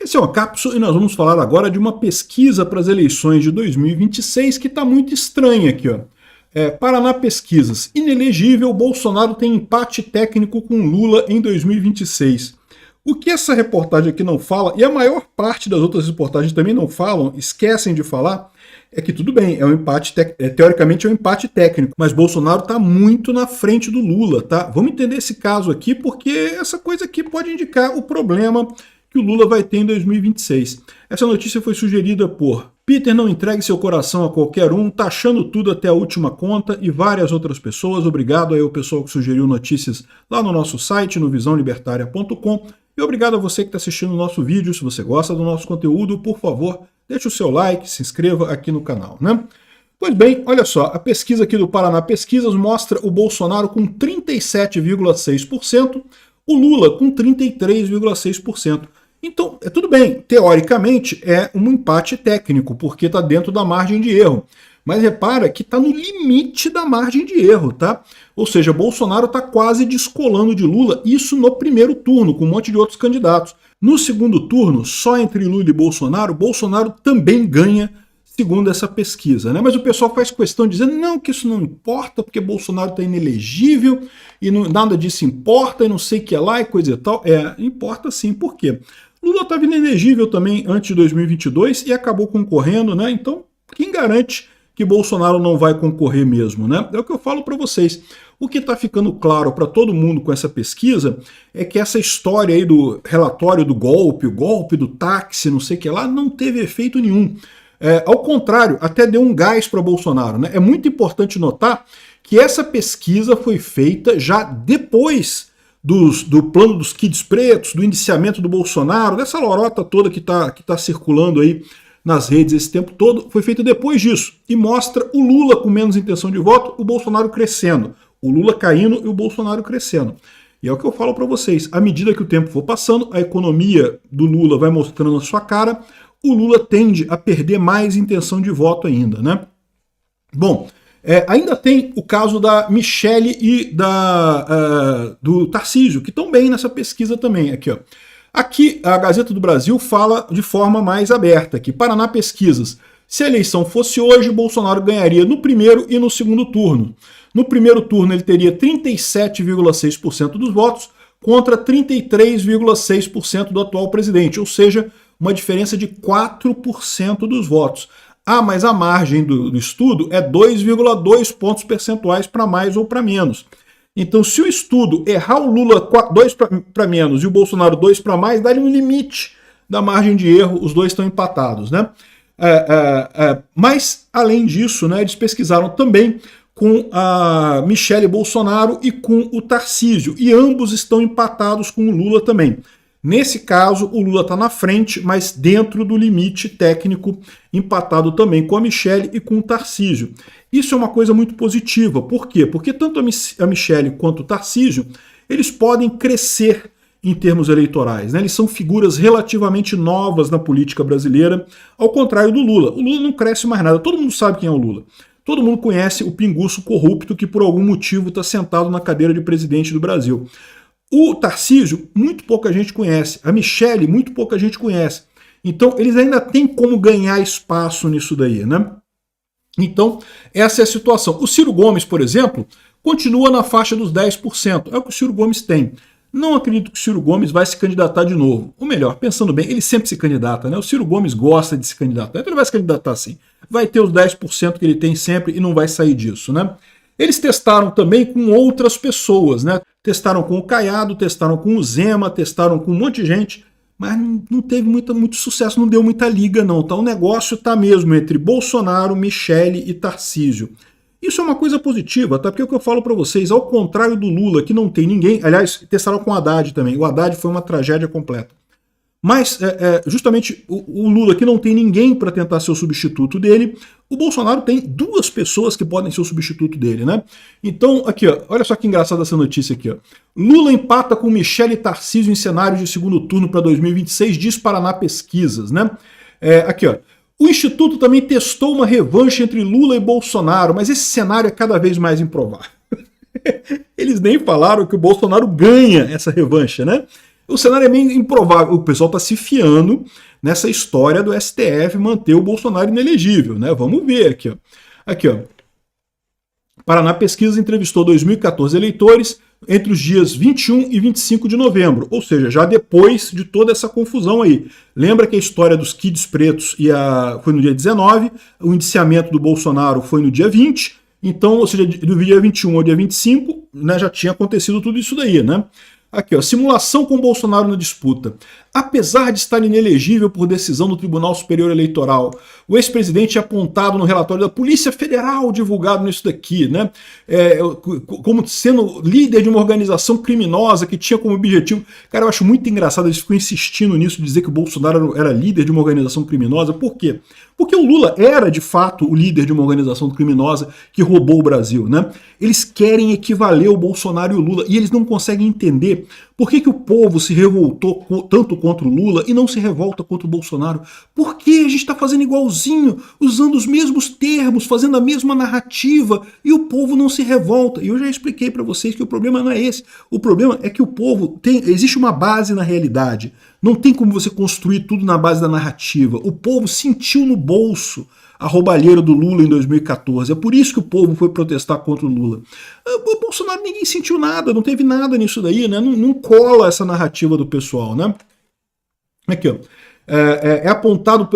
Esse é uma cápsula e nós vamos falar agora de uma pesquisa para as eleições de 2026 que está muito estranha aqui, ó. Paraná Pesquisas. Inelegível, Bolsonaro tem empate técnico com Lula em 2026. O que essa reportagem aqui não fala, e a maior parte das outras reportagens também não falam, esquecem de falar, é que tudo bem, é um empate teoricamente é um empate técnico, mas Bolsonaro está muito na frente do Lula, tá? Vamos entender esse caso aqui, porque essa coisa aqui pode indicar o problema que o Lula vai ter em 2026. Essa notícia foi sugerida por Peter Não Entregue Seu Coração a Qualquer Um, Taxando Tudo Até a Última Conta e várias outras pessoas. Obrigado aí ao pessoal que sugeriu notícias lá no nosso site, no visãolibertaria.com. E obrigado a você que está assistindo o nosso vídeo. Se você gosta do nosso conteúdo, por favor, deixe o seu like, se inscreva aqui no canal, né? Pois bem, olha só, a pesquisa aqui do Paraná Pesquisas mostra o Bolsonaro com 37,6%, o Lula com 33,6%. Então, tudo bem, teoricamente é um empate técnico, porque está dentro da margem de erro. Mas repara que está no limite da margem de erro, tá? Ou seja, Bolsonaro está quase descolando de Lula, isso no primeiro turno, com um monte de outros candidatos. No segundo turno, só entre Lula e Bolsonaro, Bolsonaro também ganha, segundo essa pesquisa, né? Mas o pessoal faz questão dizendo não, que isso não importa, porque Bolsonaro está inelegível, e não, nada disso importa, e não sei o que é lá, e coisa e tal. Importa sim, por quê? Lula estava inelegível também antes de 2022 e acabou concorrendo, né? Então, quem garante que Bolsonaro não vai concorrer mesmo, né? É o que eu falo para vocês. O que está ficando claro para todo mundo com essa pesquisa é que essa história aí do relatório do golpe, o golpe do táxi, não sei o que lá, não teve efeito nenhum. Ao contrário, até deu um gás para Bolsonaro, né? É muito importante notar que essa pesquisa foi feita já depois do plano dos kids pretos, do indiciamento do Bolsonaro, dessa lorota toda que tá circulando aí nas redes esse tempo todo, foi feita depois disso. E mostra o Lula com menos intenção de voto, o Bolsonaro crescendo. O Lula caindo e o Bolsonaro crescendo. E é o que eu falo para vocês. À medida que o tempo for passando, a economia do Lula vai mostrando a sua cara, o Lula tende a perder mais intenção de voto ainda, né? Bom, ainda tem o caso da Michele e do Tarcísio, que estão bem nessa pesquisa também. Aqui, ó. Aqui, a Gazeta do Brasil fala de forma mais aberta, aqui, Paraná Pesquisas. Se a eleição fosse hoje, Bolsonaro ganharia no primeiro e no segundo turno. No primeiro turno, ele teria 37,6% dos votos contra 33,6% do atual presidente, ou seja, uma diferença de 4% dos votos. Ah, mas a margem do estudo é 2,2 pontos percentuais para mais ou para menos. Então, se o estudo errar o Lula 2 para menos e o Bolsonaro 2 para mais, dá-lhe um limite da margem de erro, os dois estão empatados, né? Mas, além disso, né, eles pesquisaram também com a Michele Bolsonaro e com o Tarcísio, e ambos estão empatados com o Lula também. Nesse caso, o Lula está na frente, mas dentro do limite técnico, empatado também com a Michele e com o Tarcísio. Isso é uma coisa muito positiva. Por quê? Porque tanto a Michele quanto o Tarcísio, eles podem crescer em termos eleitorais, né? Eles são figuras relativamente novas na política brasileira, ao contrário do Lula. O Lula não cresce mais nada, todo mundo sabe quem é o Lula. Todo mundo conhece o pinguço corrupto que por algum motivo está sentado na cadeira de presidente do Brasil. O Tarcísio, muito pouca gente conhece. A Michele, muito pouca gente conhece. Então, eles ainda têm como ganhar espaço nisso daí, né? Então, essa é a situação. O Ciro Gomes, por exemplo, continua na faixa dos 10%. É o que o Ciro Gomes tem. Não acredito que o Ciro Gomes vai se candidatar de novo. Ou melhor, pensando bem, ele sempre se candidata, né? O Ciro Gomes gosta de se candidatar. Então ele vai se candidatar sim. Vai ter os 10% que ele tem sempre e não vai sair disso, né? Eles testaram também com outras pessoas, né? Testaram com o Caiado, testaram com o Zema, testaram com um monte de gente, mas não teve muito sucesso, não deu muita liga não. Então o negócio está mesmo entre Bolsonaro, Michele e Tarcísio. Isso é uma coisa positiva, tá? Porque é o que eu falo para vocês, ao contrário do Lula, que não tem ninguém, aliás, testaram com o Haddad também, o Haddad foi uma tragédia completa. Mas, justamente, o Lula, que não tem ninguém para tentar ser o substituto dele, o Bolsonaro tem duas pessoas que podem ser o substituto dele, né? Então, aqui, ó, olha só que engraçada essa notícia aqui, ó. Lula empata com Michele e Tarcísio em cenário de segundo turno para 2026, diz Paraná Pesquisas, né? Aqui, ó. O Instituto também testou uma revanche entre Lula e Bolsonaro, mas esse cenário é cada vez mais improvável. Eles nem falaram que o Bolsonaro ganha essa revanche, né? O cenário é meio improvável. O pessoal está se fiando nessa história do STF manter o Bolsonaro inelegível, né? Vamos ver aqui, ó. Aqui, ó. Paraná Pesquisa entrevistou 2.014 eleitores entre os dias 21 e 25 de novembro, ou seja, já depois de toda essa confusão aí. Lembra que a história dos kids pretos foi no dia 19, o indiciamento do Bolsonaro foi no dia 20, então, ou seja, do dia 21 ao dia 25, né, já tinha acontecido tudo isso daí, né? Aqui, ó, simulação com Bolsonaro na disputa. Apesar de estar inelegível por decisão do Tribunal Superior Eleitoral, o ex-presidente é apontado no relatório da Polícia Federal divulgado nisso daqui, né? Como sendo líder de uma organização criminosa que tinha como objetivo... Cara, eu acho muito engraçado, eles ficam insistindo nisso, dizer que o Bolsonaro era líder de uma organização criminosa. Por quê? Porque o Lula era, de fato, o líder de uma organização criminosa que roubou o Brasil, né? Eles querem equivaler o Bolsonaro e o Lula, e eles não conseguem entender por que o povo se revoltou tanto contra o Lula e não se revolta contra o Bolsonaro. Por que a gente está fazendo igualzinho, usando os mesmos termos, fazendo a mesma narrativa, e o povo não se revolta? E eu já expliquei para vocês que o problema não é esse. O problema é que o povo existe uma base na realidade. Não tem como você construir tudo na base da narrativa. O povo sentiu no bolso a roubalheira do Lula em 2014. É por isso que o povo foi protestar contra o Lula. O Bolsonaro ninguém sentiu nada, não teve nada nisso daí, né? Não cola essa narrativa do pessoal, né? Aqui, ó. É apontado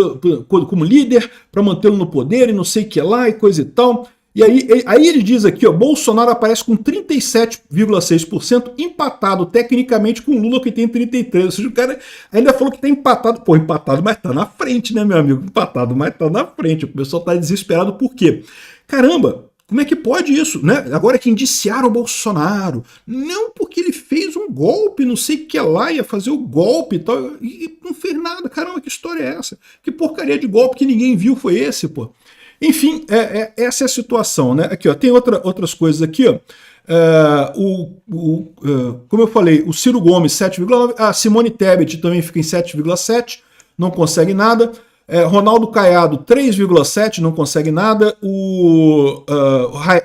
como líder para mantê-lo no poder e não sei o que lá e coisa e tal. E aí ele diz aqui, ó, Bolsonaro aparece com 37,6%, empatado tecnicamente com o Lula, que tem 33%. Ou seja, o cara ainda falou que tá empatado. Pô, empatado, mas tá na frente, né, meu amigo? Empatado, mas tá na frente. O pessoal tá desesperado por quê? Caramba, como é que pode isso, né? Agora que indiciaram o Bolsonaro. Não porque ele fez um golpe, não sei o que lá, ia fazer o golpe e tal, e não fez nada. Caramba, que história é essa? Que porcaria de golpe que ninguém viu foi esse, pô? Enfim, essa é a situação, né? Aqui, ó, tem outras coisas aqui, ó. Como eu falei, o Ciro Gomes 7,9, a Simone Tebet também fica em 7,7, não consegue nada. Ronaldo Caiado 3,7, não consegue nada. O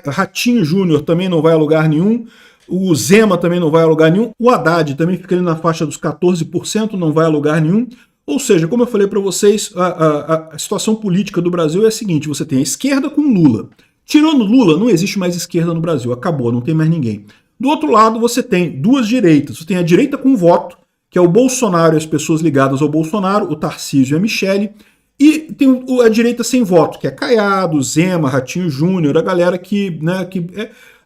Ratinho Júnior também não vai a lugar nenhum. O Zema também não vai a lugar nenhum. O Haddad também fica ali na faixa dos 14%, não vai a lugar nenhum. Ou seja, como eu falei para vocês, a situação política do Brasil é a seguinte: você tem a esquerda com Lula. Tirando Lula, não existe mais esquerda no Brasil, acabou, não tem mais ninguém. Do outro lado, você tem duas direitas. Você tem a direita com voto, que é o Bolsonaro e as pessoas ligadas ao Bolsonaro, o Tarcísio e a Michele, e tem a direita sem voto, que é Caiado, Zema, Ratinho Júnior, a galera que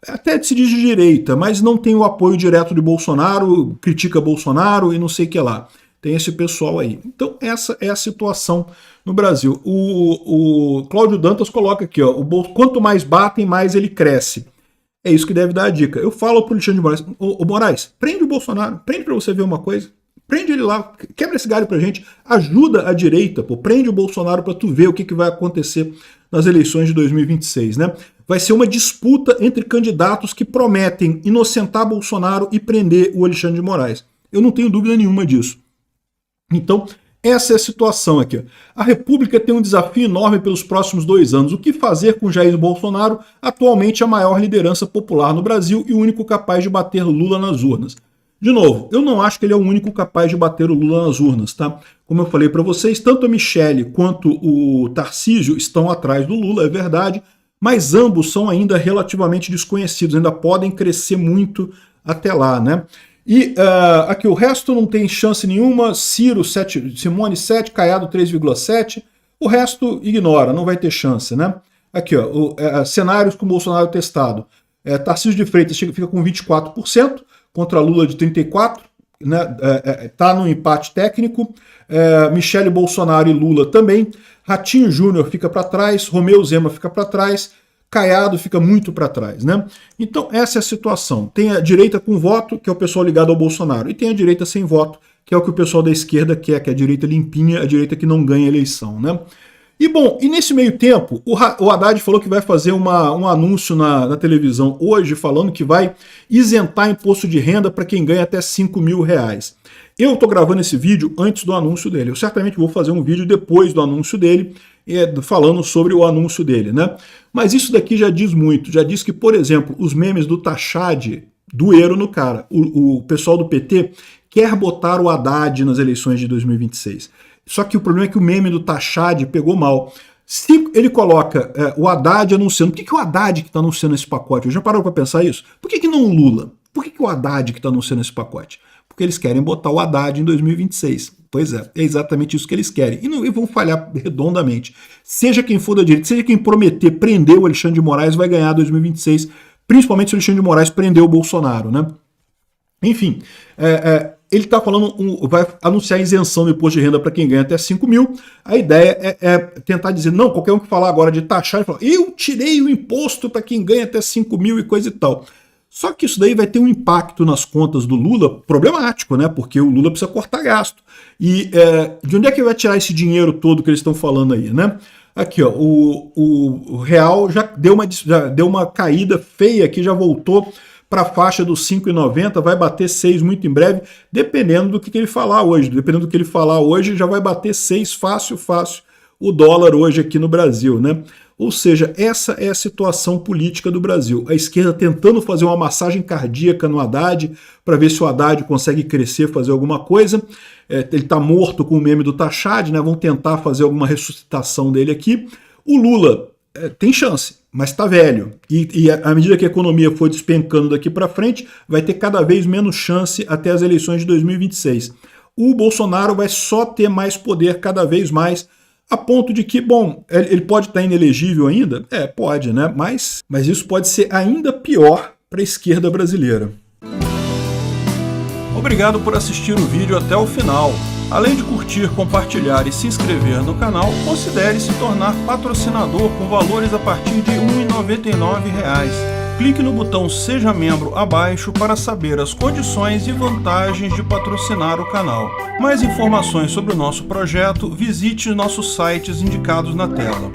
até se diz de direita, mas não tem o apoio direto de Bolsonaro, critica Bolsonaro e não sei o que lá. Tem esse pessoal aí. Então essa é a situação no Brasil. O Cláudio Dantas coloca aqui, ó, quanto mais batem, mais ele cresce. É isso que deve dar a dica. Eu falo pro Alexandre de Moraes, ô Moraes, prende o Bolsonaro, prende para você ver uma coisa. Prende ele lá, quebra esse galho pra gente, ajuda a direita, pô, prende o Bolsonaro para tu ver o que vai acontecer nas eleições de 2026, né? Vai ser uma disputa entre candidatos que prometem inocentar Bolsonaro e prender o Alexandre de Moraes. Eu não tenho dúvida nenhuma disso. Então, essa é a situação aqui. A República tem um desafio enorme pelos próximos 2 anos. O que fazer com Jair Bolsonaro, atualmente a maior liderança popular no Brasil e o único capaz de bater Lula nas urnas? De novo, eu não acho que ele é o único capaz de bater o Lula nas urnas, tá? Como eu falei para vocês, tanto a Michele quanto o Tarcísio estão atrás do Lula, é verdade, mas ambos são ainda relativamente desconhecidos, ainda podem crescer muito até lá, né? E aqui o resto não tem chance nenhuma, Ciro 7, Simone 7, Caiado 3,7, o resto ignora, não vai ter chance, né? Aqui, ó, cenários com Bolsonaro testado. Tarcísio de Freitas fica com 24%, contra Lula de 34%, né? Tá no empate técnico. Michele Bolsonaro e Lula também. Ratinho Júnior fica para trás, Romeu Zema fica para trás, Caiado fica muito para trás, né? Então essa é a situação. Tem a direita com voto, que é o pessoal ligado ao Bolsonaro, e tem a direita sem voto, que é o que o pessoal da esquerda quer, que é a direita limpinha, a direita que não ganha eleição, né? E bom, e nesse meio tempo, o Haddad falou que vai fazer um anúncio na televisão hoje, falando que vai isentar imposto de renda para quem ganha até 5 mil reais. Eu estou gravando esse vídeo antes do anúncio dele. Eu certamente vou fazer um vídeo depois do anúncio dele, falando sobre o anúncio dele, né? Mas isso daqui já diz muito. Já diz que, por exemplo, os memes do Tachad doeram no cara. O pessoal do PT quer botar o Haddad nas eleições de 2026. Só que o problema é que o meme do Tachad pegou mal. Se ele coloca o Haddad anunciando, por que o Haddad que está anunciando esse pacote? Eu já parou para pensar isso? Por que não o Lula? Por que o Haddad que está anunciando esse pacote? Porque eles querem botar o Haddad em 2026. Pois é exatamente isso que eles querem. E vão falhar redondamente. Seja quem for da direita, seja quem prometer prender o Alexandre de Moraes, vai ganhar 2026, principalmente se o Alexandre de Moraes prender o Bolsonaro, né? Enfim, ele está falando, vai anunciar isenção do imposto de renda para quem ganha até 5 mil. A ideia é tentar dizer, não, qualquer um que falar agora de taxar, ele fala, eu tirei o imposto para quem ganha até 5 mil e coisa e tal. Só que isso daí vai ter um impacto nas contas do Lula problemático, né? Porque o Lula precisa cortar gasto. E de onde é que ele vai tirar esse dinheiro todo que eles estão falando aí, né? Aqui, ó, o real já deu uma caída feia aqui, já voltou para a faixa dos 5,90, vai bater 6 muito em breve, dependendo do que ele falar hoje. Dependendo do que ele falar hoje, já vai bater 6 fácil o dólar hoje aqui no Brasil, né? Ou seja, essa é a situação política do Brasil. A esquerda tentando fazer uma massagem cardíaca no Haddad para ver se o Haddad consegue crescer, fazer alguma coisa. Ele está morto com o meme do Tachad, né? Vão tentar fazer alguma ressuscitação dele aqui. O Lula tem chance, mas está velho. E à medida que a economia for despencando daqui para frente, vai ter cada vez menos chance até as eleições de 2026. O Bolsonaro vai só ter mais poder cada vez mais, a ponto de que, bom, ele pode estar inelegível ainda? Pode, né? Mas isso pode ser ainda pior para a esquerda brasileira. Obrigado por assistir o vídeo até o final. Além de curtir, compartilhar e se inscrever no canal, considere se tornar patrocinador com valores a partir de R$ 1,99. Clique no botão Seja Membro abaixo para saber as condições e vantagens de patrocinar o canal. Mais informações sobre o nosso projeto, visite nossos sites indicados na tela.